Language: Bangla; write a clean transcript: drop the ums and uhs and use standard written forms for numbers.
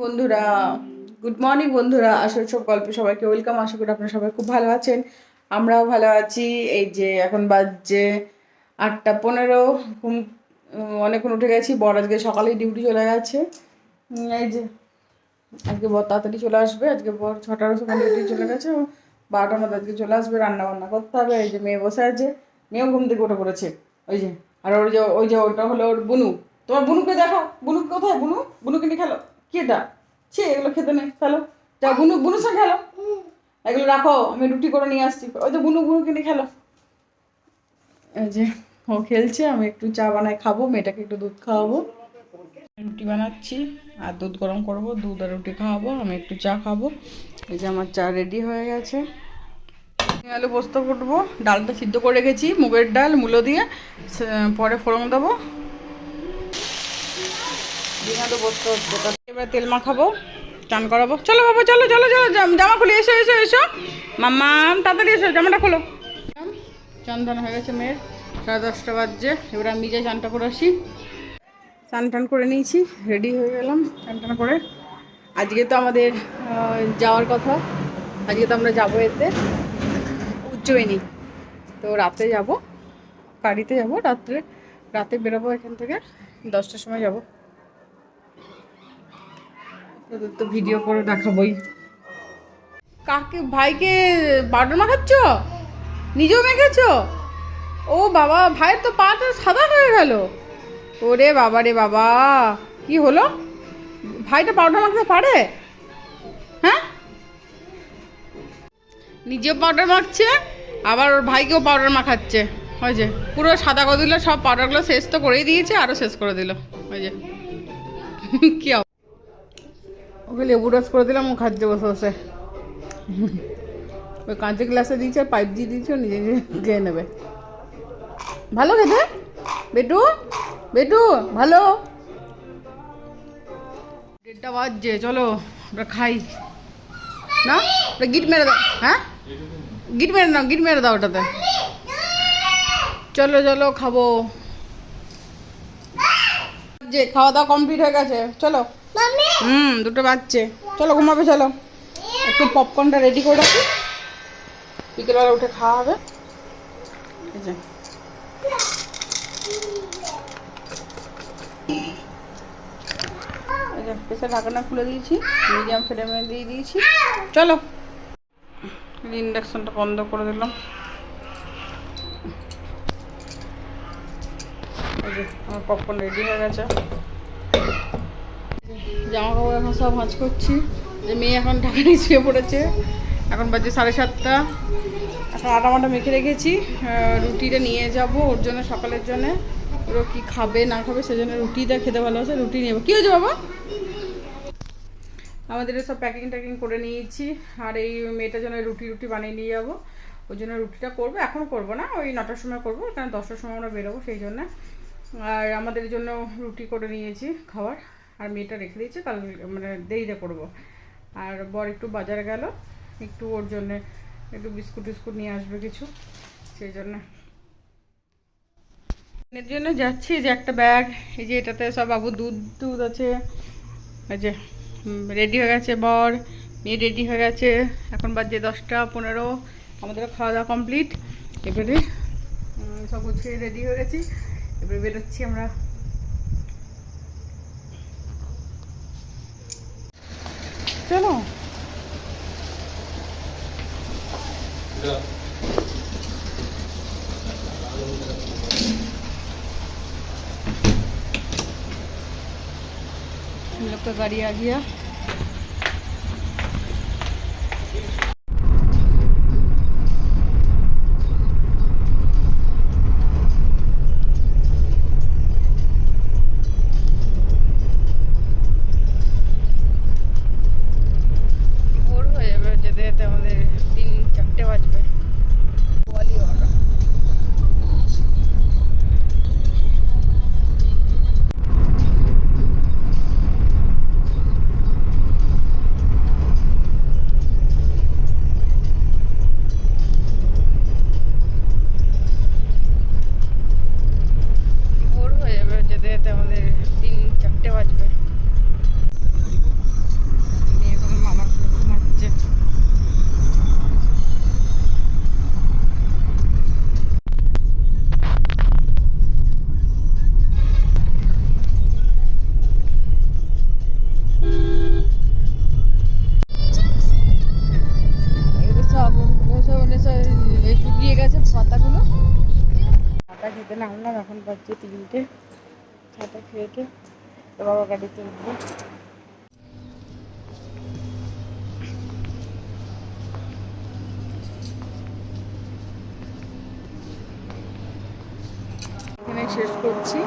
বন্ধুরা, গুড মর্নিং বন্ধুরা। আসলে সব গল্পে সবাইকে ওয়েলকাম। আশা করি আপনারা সবাই খুব ভালো আছেন, আমরাও ভালো আছি। এই যে এখন বাজছে 8:15। ঘুম অনেকক্ষণ উঠে গেছি। বর আজকে সকালেই ডিউটি চলে গেছে। এই যে আজকে বর তাড়াতাড়ি চলে আসবে। আজকে বর 6টার সময় ডিউটি চলে গেছে, 12টার মধ্যে আজকে চলে আসবে। রান্না বান্না করতে হবে। এই যে মেয়ে বসে আছে, মেয়েও ঘুম থেকে উঠে পড়েছে। ওই যে আর ওই যে ওটা হলো ওর বুনু। তোমার বুনুকে দেখো, বুনু কোথায়? বুনুকে নিয়ে খেলো। কি এটা? ছি, এগুলো খেতে নেই, ফেলো। যাও বুনুর সঙ্গে খেলো। এগুলো রাখো, আমি রুটি করে নিয়ে আসছি। ওই যে বুনুকে নিয়ে খেলো। এই যে ও খেলছে, আমি একটু চা বানাই খাবো, মেয়েটাকে একটু দুধ খাওয়াবো। রুটি বানাচ্ছি আর দুধ গরম করব, দুধ আর রুটি খাওয়াবো, আমি একটু চা খাবো। এই যে আমার চা রেডি হয়ে গেছে। আলু পোস্ত ফুটবো, ডালটা সিদ্ধ করে রেখেছি, মুগের ডাল মূলো দিয়ে, পরে ফোড়ন দেবো। ডিম আলু পোস্ত হচ্ছে, এবার তেল মাখাবো, চান করাবো। চলো বাবা, চলো চলো চলো, জামা খুলে এসো এসো এসো। মাম্মা তাড়াতাড়ি এসো, জামাটা খোলো। চান টান হয়ে গেছে মেয়ের, 10:30 বাজছে। এবার আমি নিজে চানটা করে আসি। চান টান করে নিয়েছি, রেডি হয়ে গেলাম চান টান করে। আজকে তো আমাদের যাওয়ার কথা, আজকে তো আমরা যাবো এতে উজ্জয়িনী। তো রাতে যাব, গাড়িতে যাব, রাতে বেরোবো এখান থেকে, 10টার সময় যাব। তোদের তো ভিডিও করে দেখাবোই। কাকে ভাইকে পাউডার মাখাচ্ছ? নিজেও মেখেছ? ও বাবা, ভাইয়ের তো পাটা সাদা হয়ে গেল। ওরে বাবা রে বাবা, কি হলো? ভাইটা পাউডার মাখতে পারে? হ্যাঁ, নিজেও পাউডার মাখছে, আবার ওর ভাইকেও পাউডার মাখাচ্ছে। ওই যে পুরো সাদা করে দিল, সব পাউডারগুলো শেষ তো করেই দিয়েছে, আরও শেষ করে দিল। ওই যে কি ওকে লেবু রস করে দিলাম, ও খাচ্ছে বসে বসে। ওই কাঁচের গ্লাসে দিয়েছে আর পাইপ দিয়ে দিয়েছে, ও নিজে নিজে খেয়ে নেবে। ভালো খেতে বেটু, বেটু ভালো। 1:30 বাজছে, চলো আমরা খাই না। গিট মেরে দাও। হ্যাঁ, গিট মেরে দাও ওটাতে। চলো চলো খাবো। যে খাওয়া দাওয়া কমপ্লিট হয়ে গেছে, চলো। 2টো বাজছে, চলো ঘুমাবে। চলো একটু পপকর্নটা রেডি করে রাখি, বিকেলবেলা উঠে খাওয়া হবে। এই যে প্রেসার ঢাকনা খুলে দিয়েছি, মিডিয়াম ফ্লেমে দিয়ে দিয়েছি। চলো ইন্ডাকশনটা বন্ধ করে দিলাম। এই যে আমার পপকর্ন রেডি হয়ে গেছে। জামা কাপড় এখন সব ভাঁজ করছি। যে মেয়ে এখন ঢাকা নিয়ে শুয়ে পড়েছে। এখন বাজে 7:30। এখন আটা মাটা মেখে রেখেছি, রুটিটা নিয়ে যাব ওর জন্য, সকালের জন্য। ওরা কী খাবে না খাবে সেজন্য রুটিটা খেতে ভালোবাসে, রুটি নেব। কী হয়েছে বাবা? আমাদের সব প্যাকিং ট্যাকিং করে নিয়েছি, আর এই মেয়েটার জন্য রুটি বানিয়ে নিয়ে যাবো। ওই জন্য রুটিটা করবো, এখন করবো না, ওই 9টার সময় করবো, কারণ 10টার সময় আমরা বেরোবো সেই জন্য। আর আমাদের জন্য রুটি করে নিয়েছি খাবার, আর মেয়েটা রেখে দিয়েছে, কাল মানে দেরিতে করবো। আর বর একটু বাজারে গেল, একটু ওর জন্যে একটু বিস্কুট টিস্কুট নিয়ে আসবে কিছু, সেই জন্য এর জন্য যাচ্ছি। যে একটা ব্যাগ, এই যে এটাতে সব বাবু দুধ আছে। এই যে রেডি হয়ে গেছে বর, মেয়ে রেডি হয়ে গেছে। এখন বাজে 10:15, আমাদেরও খাওয়া দাওয়া কমপ্লিট। এবারে সব গুছিয়ে রেডি হয়ে গেছি, এবারে বেরোচ্ছি আমরা। চলো हम लोग का गाड़ी आ गया। ভোর হয়ে যাবে যেতে যেতে, আমাদের 3-4টে বাজবে। গোয়ালিওয়ালা পাতাগুলো। চাটা খেতে নামলাম, এখন বাজছে 3টে। চাটা খেয়ে তো বাবা গাড়িতে উঠবো। এখানে শেষ করছি।